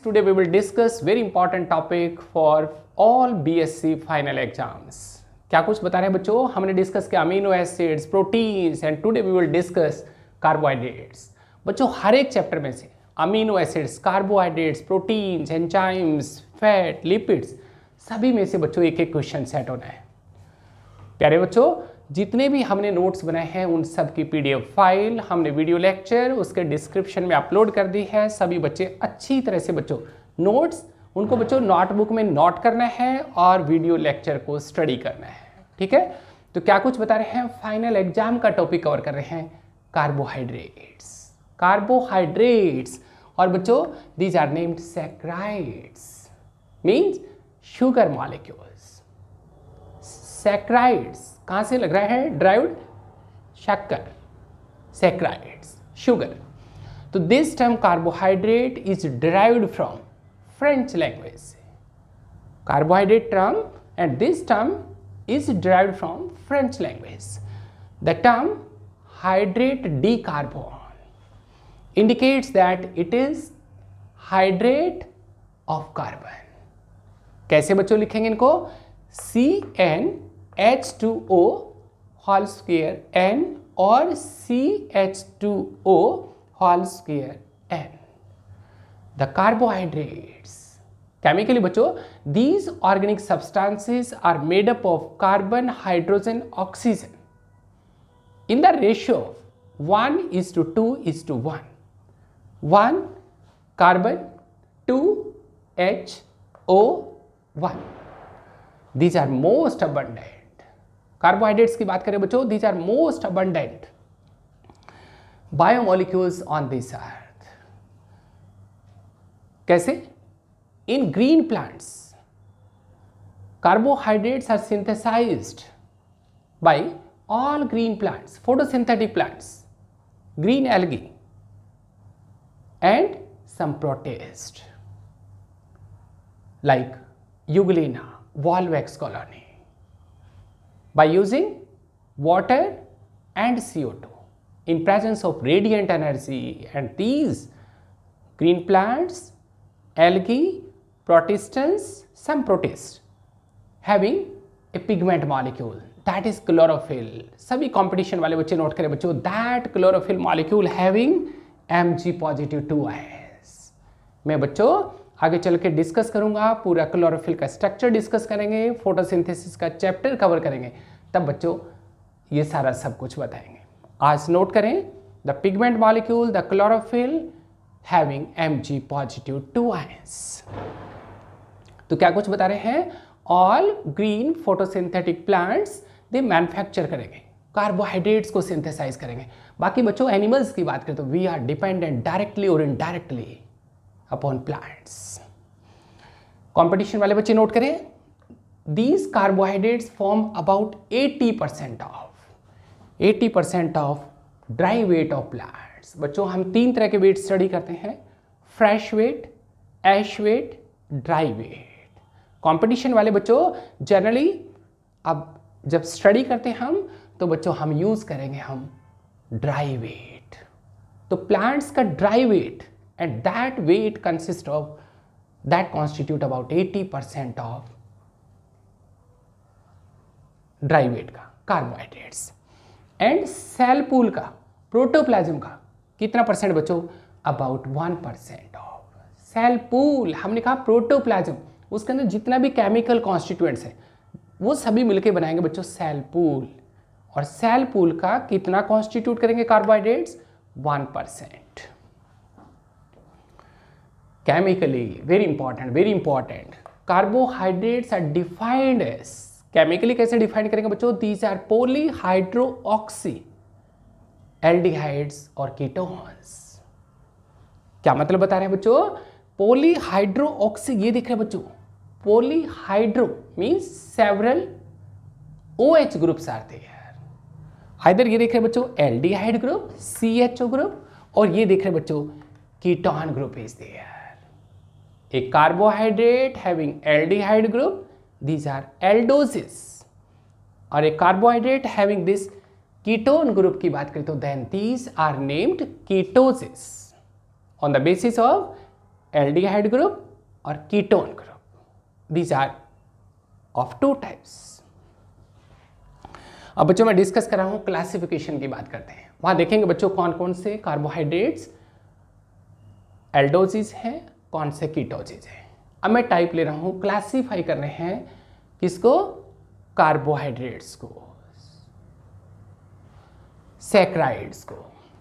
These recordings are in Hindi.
Today we will discuss very important topic for all BSc final exams. क्या कुछ बता रहे हैं बच्चों? हमने डिस्कस किया amino acids, proteins and today we will discuss carbohydrates. बच्चों हर एक चैप्टर में से amino acids, carbohydrates, proteins, enzymes, fat, lipids सभी में से बच्चों एक एक क्वेश्चन सेट होना है. प्यारे बच्चों, जितने भी हमने नोट्स बनाए हैं उन सब की पीडीएफ फाइल हमने वीडियो लेक्चर उसके डिस्क्रिप्शन में अपलोड कर दी है. सभी बच्चे अच्छी तरह से बच्चों नोट्स उनको बच्चों नोटबुक में नोट करना है और वीडियो लेक्चर को स्टडी करना है. ठीक है, तो क्या कुछ बता रहे हैं? फाइनल एग्जाम का टॉपिक कवर कर रहे हैं कार्बोहाइड्रेट्स. कार्बोहाइड्रेट्स और बच्चों these are named saccharides means sugar molecules. Saccharides कहां से लग रहा है? ड्राइव्ड शक्कर, सैकराइड्स, शुगर. तो this term carbohydrate is derived from French language. Carbohydrate term and this term is derived from French language. The term hydrate decarbon indicates that it is hydrate of carbon. कैसे बच्चों लिखेंगे इनको? CnH2O whole square N और CH2O whole square N. The carbohydrates chemically बच्चों these organic substances are made up of carbon, hydrogen, oxygen in the ratio 1:2:1. 1 carbon, 2 HO1. These are most abundant. Carbohydrates की बात करें बच्चों, these are most abundant biomolecules on this earth. कैसे? In green plants, carbohydrates are synthesized by all green plants, photosynthetic plants, green algae and some protists like Euglena, Volvax colony by using water and CO2 in presence of radiant energy. And these green plants, algae, protistans, some protists having a pigment molecule that is chlorophyll. सभी कंपटीशन वाले बच्चे नोट करें बच्चों, that chlorophyll molecule having Mg positive 2 ions. मैं बच्चों आगे चल के डिस्कस करूंगा, पूरा क्लोरोफिल का स्ट्रक्चर डिस्कस करेंगे, फोटोसिंथेसिस का चैप्टर कवर करेंगे, तब बच्चों ये सारा सब कुछ बताएंगे. आज नोट करें the pigment molecule, the chlorophyll having Mg positive 2 ions. तो क्या कुछ बता रहे हैं? All green photosynthetic plants they manufacture करेंगे, कार्बोहाइड्रेट्स को सिंथेसाइज करेंगे. बाकी बच्चों एनिमल्स की बात करें तो वी आर डिपेंडेंट डायरेक्टली और इनडायरेक्टली अपॉन प्लांट्स. कंपटीशन वाले बच्चे नोट करें, these carbohydrates form about 80% of dry weight of plants. बच्चों हम 3 तरह के वेट स्टडी करते हैं, फ्रेश वेट, ऐश वेट, ड्राई वेट. कंपटीशन वाले बच्चों जनरली अब जब स्टडी करते हैं हम तो बच्चों हम यूज करेंगे हम ड्राई वेट. तो प्लांट्स का dry weight and that weight consist of that constitute about 80% of dry weight का कार्बोहाइड्रेट्स. एंड सेल पूल का, प्रोटोप्लाज्म का कितना परसेंट बच्चों? About 1% of cell pool. हमने कहा प्रोटोप्लाज्म, उसके अंदर जितना भी केमिकल कॉन्स्टिट्यूएंट्स है वो सभी मिलके बनाएंगे बच्चों सेल पूल. और सेल पूल का कितना कॉन्स्टिट्यूट करेंगे carbohydrates? 1%. Chemically very important carbohydrates are defined as, chemically कैसे डिफाइन करेंगे बच्चों? दीज आर पॉलीहाइड्रोऑक्सी एल्डिहाइड्स और कीटोन्स. क्या मतलब बता रहे हैं बच्चों? पॉलीहाइड्रोऑक्सी, ये दिख रहे हैं बच्चों, polyhydro means several OH groups are there. इधर ये देख रहे हैं बच्चों एल्डिहाइड ग्रुप, CHO ग्रुप, और ये देख रहे हैं बच्चों ketone group is there. A carbohydrate having aldehyde group, these are aldoses. और a carbohydrate having this ketone group की बात करें तो then these are named ketoses on the basis of aldehyde group और ketone group. These are of two types. अब बच्चों मैं डिस्कस कर रहा हूं, क्लासिफिकेशन की बात करते हैं. वहां देखेंगे बच्चों कौन कौन से कार्बोहाइड्रेट्स एल्डोजिस हैं, कौन से कीटोजिस हैं. अब मैं टाइप ले रहा हूं, क्लासीफाई कर रहे हैं किसको, कार्बोहाइड्रेट्स को, सैकराइड्स को.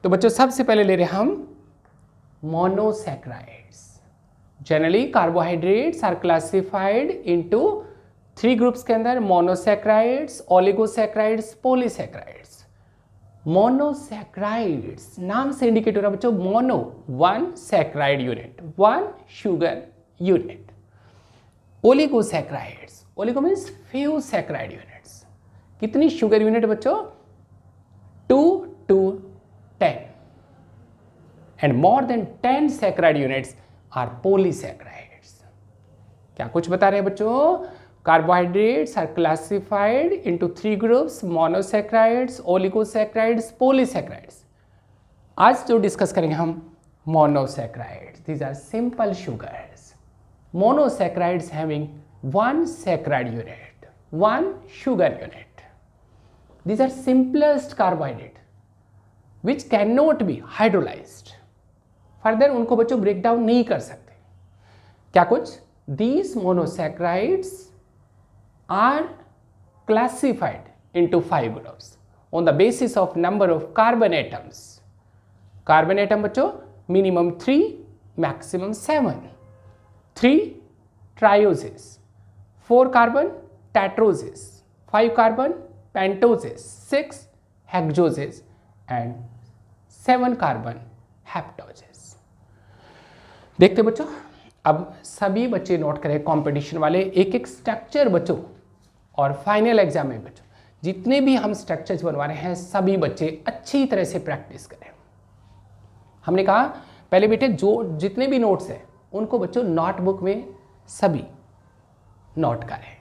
तो बच्चों सबसे पहले ले रहे हैं हम monosaccharides. Generally carbohydrates are classified into 3 groups के अंदर, मोनोसैकराइड्स, ओलिगोसैकराइड्स, पॉलीसैकराइड्स. मोनोसैकराइड्स नाम से इंडिकेट हो रहा है बच्चों, mono 1 saccharide unit, 1 sugar unit. Oligosaccharides, oligo means few saccharide units. कितनी शुगर यूनिट बच्चों, 2 to 10, and more than 10 saccharide units are polysaccharides. क्या कुछ बता रहे हैं बच्चों, carbohydrates are classified into 3 groups, monosaccharides, oligosaccharides, polysaccharides. आज जो डिस्कस करेंगे हम monosaccharides. These are simple sugars. Monosaccharides having 1 saccharide unit, 1 sugar unit. These are simplest carbohydrate which cannot be hydrolyzed. Further उनको बच्चों ब्रेक डाउन नहीं कर सकते. क्या कुछ, these monosaccharides are classified into 5 groups on the basis of number of carbon atoms. Carbon atom बच्चों minimum 3, maximum 7. 3 trioses, 4 carbon tetroses, 5 carbon pentoses, 6 hexoses and 7 carbon heptoses. देखते बच्चों, अब सभी बच्चे नोट करें, कंपटीशन वाले एक एक स्ट्रक्चर बच्चों, और फाइनल एग्जाम में बच्चों जितने भी हम स्ट्रक्चर्स बनवा रहे हैं सभी बच्चे अच्छी तरह से प्रैक्टिस करें. हमने कहा पहले बेटे जो जितने भी नोट्स हैं उनको बच्चों नोटबुक में सभी नोट करें,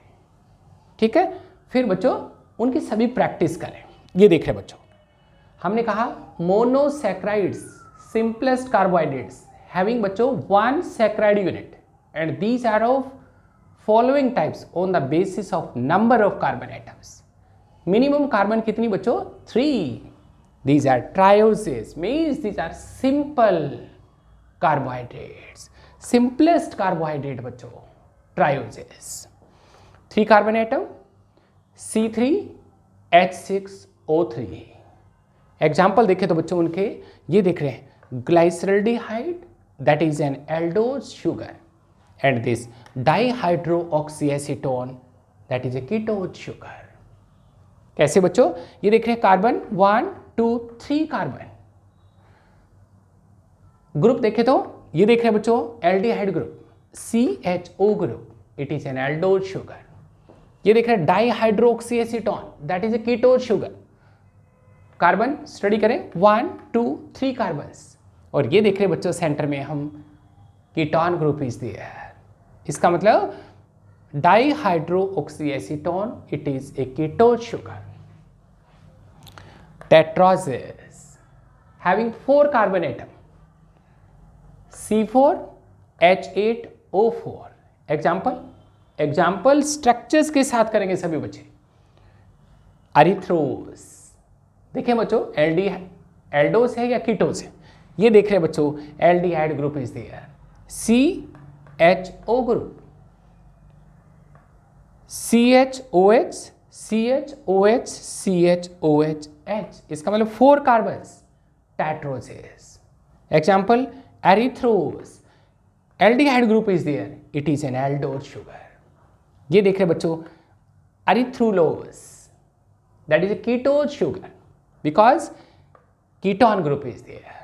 ठीक है. फिर बच्चों उनकी सभी प्रैक्टिस करें. ये देख रहे बच्चों, हमने कहा मोनोसैकराइड्स सिंपलेस्ट कार्बोहाइड्रेट्स हैविंग बच्चों 1 saccharide unit and these are of following types on the basis of number of carbon atoms. Minimum carbon कितनी बच्चों, 3. These are trioses, means these are simple carbohydrates. Simplest carbohydrate बच्चों trioses. 3 carbon atom, C3H6O3. Example देखें तो बच्चों उनके ये देख रहे हैं, glyceraldehyde that is an aldose sugar and this dihydroxyacetone that is a ketose sugar. कैसे बच्चों, ये देख रहे हैं कार्बन 1 2 3 कार्बन. ग्रुप देखें तो ये देख रहे हैं बच्चों aldehyde group, CHO group, it is an aldose sugar. ये देख रहे हैं dihydroxyacetone that is a ketose sugar. Carbon study करें 1 2 3 कार्बन्स. और ये देख रहे हैं बच्चों सेंटर में हम कीटोन ग्रुप इज देयर. इसका मतलब dihydroxyacetone it is a ketose sugar. Tetroses having 4 carbon atom, C4H8O4. Example structures के साथ करेंगे सभी बच्चे. अरिथ्रोस, देखिए बच्चों एल्डोस है या कीटोस है. ये देख रहे हैं बच्चों aldehyde group is there, CHO ग्रुप, CHOH CHOH CHOHH. इसका मतलब 4 carbons, tetroses. Example erythrose, aldehyde group is there, it is an aldose sugar. ये देख रहे बच्चों erythrulose that is a ketose sugar because ketone group is there.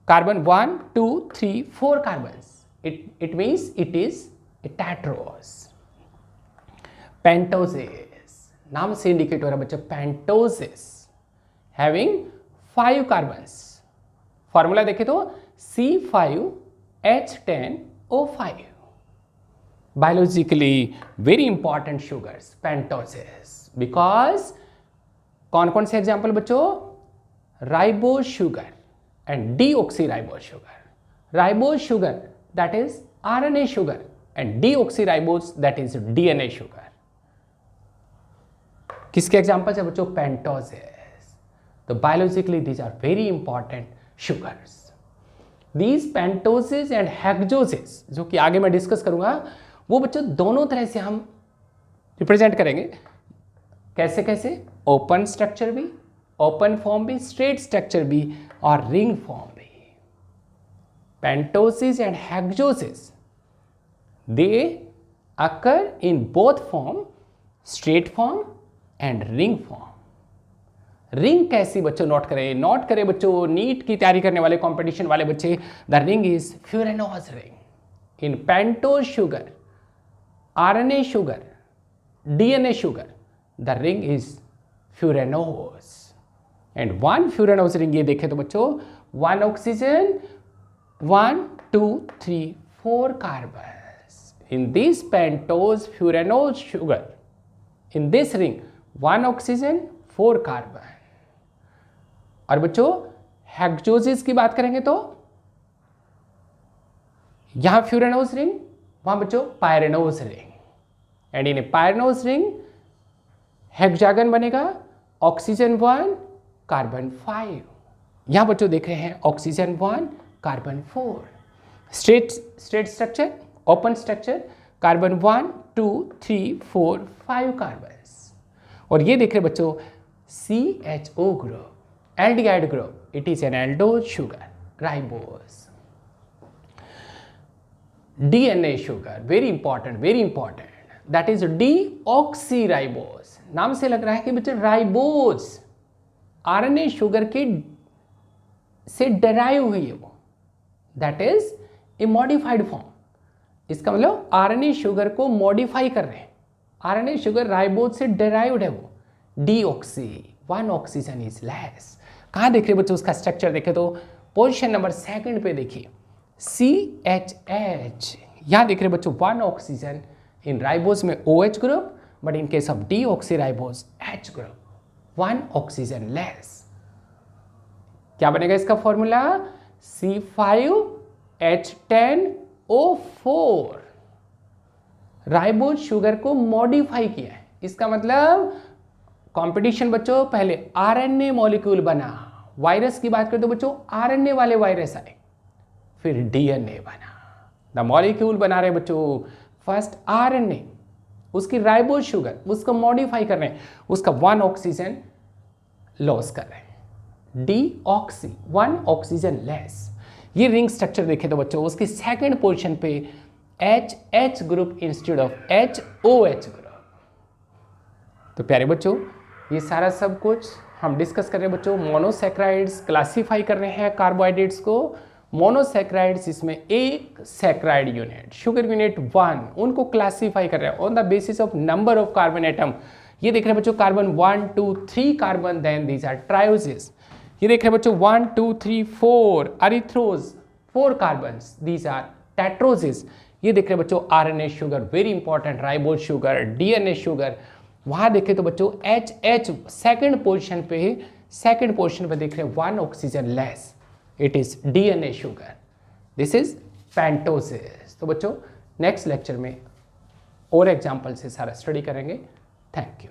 Carbon 1 2 3 4 carbons, it means it is a tetrose. Pentoses, नाम से इंडिकेट हो रहा है बच्चों पेंटोसिस, हैविंग 5 कार्बन्स. फॉर्मूला देखे तो C5H10O5. Biologically very important sugars, pentoses, because कौन कौन से एग्जाम्पल बच्चों, ribose sugar and deoxyribose sugar. Ribose sugar that is RNA sugar, and deoxyribose, that is DNA sugar. किसके एग्जाम्पल्स है बच्चों? पेंटोजेस. तो biologically these are very important sugars. These pentoses and hexoses, जो कि आगे मैं डिस्कस करूंगा, वो बच्चों दोनों तरह से हम रिप्रेजेंट करेंगे. कैसे कैसे? ओपन स्ट्रक्चर भी, ओपन फॉर्म भी, स्ट्रेट स्ट्रक्चर भी और रिंग फॉर्म भी. पेंटोजेस and hexoses, they occur in both form, straight form and ring form. Ring कैसी बच्चों नोट करें? नोट करें बच्चों, नीट की तैयारी करने वाले, कंपटीशन वाले बच्चे. The ring is furanose ring. In pentose sugar, RNA sugar, DNA sugar, the ring is furanose. And one furanose ring, ये देखें तो बच्चों, one oxygen, 1 2 3 4 carbon. In this pentose furanose sugar, in this ring, 1 oxygen, 4 carbon. और बच्चों हेक्सोजेस की बात करेंगे तो यहां फ्यूरेनोज रिंग, वहां बच्चों pyranose ring. And in a pyranose ring hexagon बनेगा, ऑक्सीजन 1 कार्बन 5. यहां बच्चों देख रहे हैं oxygen 1 carbon 4. Straight structure, open structure, carbon 1 2 3 4 5 carbons. और ये देख रहे बच्चों CHO group, aldehyde group, it is an aldose sugar, ribose. DNA sugar, very important, that is deoxyribose. नाम से लग रहा है कि बच्चों राइबोज RNA शुगर के से डेराइव हुई है वो, that is A modified form. इसका मतलब आरएनए शुगर को मॉडिफाई कर रहे हैं. आरएनए शुगर राइबोज से डेराइव्ड है वो. Deoxy, 1 oxygen is less. कहाँ देख रहे बच्चों उसका स्ट्रक्चर? देखे तो पोजीशन नंबर 2 पे देखिए, CHH. यहाँ देख रहे बच्चों 1 ऑक्सीजन. इन राइबोज में OH group, but in case of deoxy ribose H group, 1 oxygen less. क्या बनेगा इसका फॉर्मूला? C5H10O4. राइबोज शुगर को मॉडिफाई किया है. इसका मतलब कंपटीशन बच्चों, पहले आरएनए मॉलिक्यूल बना. वायरस की बात करें तो बच्चों आरएनए वाले वायरस आए, फिर डीएनए बना. द मॉलिक्यूल बना रहे बच्चों, फर्स्ट आरएनए, उसकी राइबोज शुगर, उसको मॉडिफाई कर रहे हैं, उसका 1 ऑक्सीजन लॉस कर रहे हैं. Deoxy, 1 oxygen less. ये रिंग स्ट्रक्चर देखें तो बच्चों उसकी सेकंड पोजीशन पे HH group instead of HOH group. तो प्यारे बच्चों ये सारा सब कुछ हम डिस्कस कर रहे हैं बच्चों. मोनोसैक्राइड्स क्लासीफाई कर रहे हैं कार्बोहाइड्रेट्स को. मोनोसैक्राइड्स, इसमें एक सैक्राइड यूनिट, शुगर यूनिट 1, उनको क्लासीफाई कर रहे हैं on the basis of number of carbon atom. ये देख रहे हैं बच्चों carbon 1 2 3 carbon, then these are trioses. ये देख रहे हैं बच्चों 1 2 3 4 erythrose, 4 carbon, these are tetroses. ये देख रहे हैं बच्चों RNA sugar, very important, ribose sugar, DNA sugar. वहां देखें तो बच्चों HH सेकंड पोजीशन पे देख रहे हैं 1 oxygen less, it is DNA sugar. This is pentoses. तो बच्चों नेक्स्ट लेक्चर में और एग्जाम्पल से सारा स्टडी करेंगे. Thank you.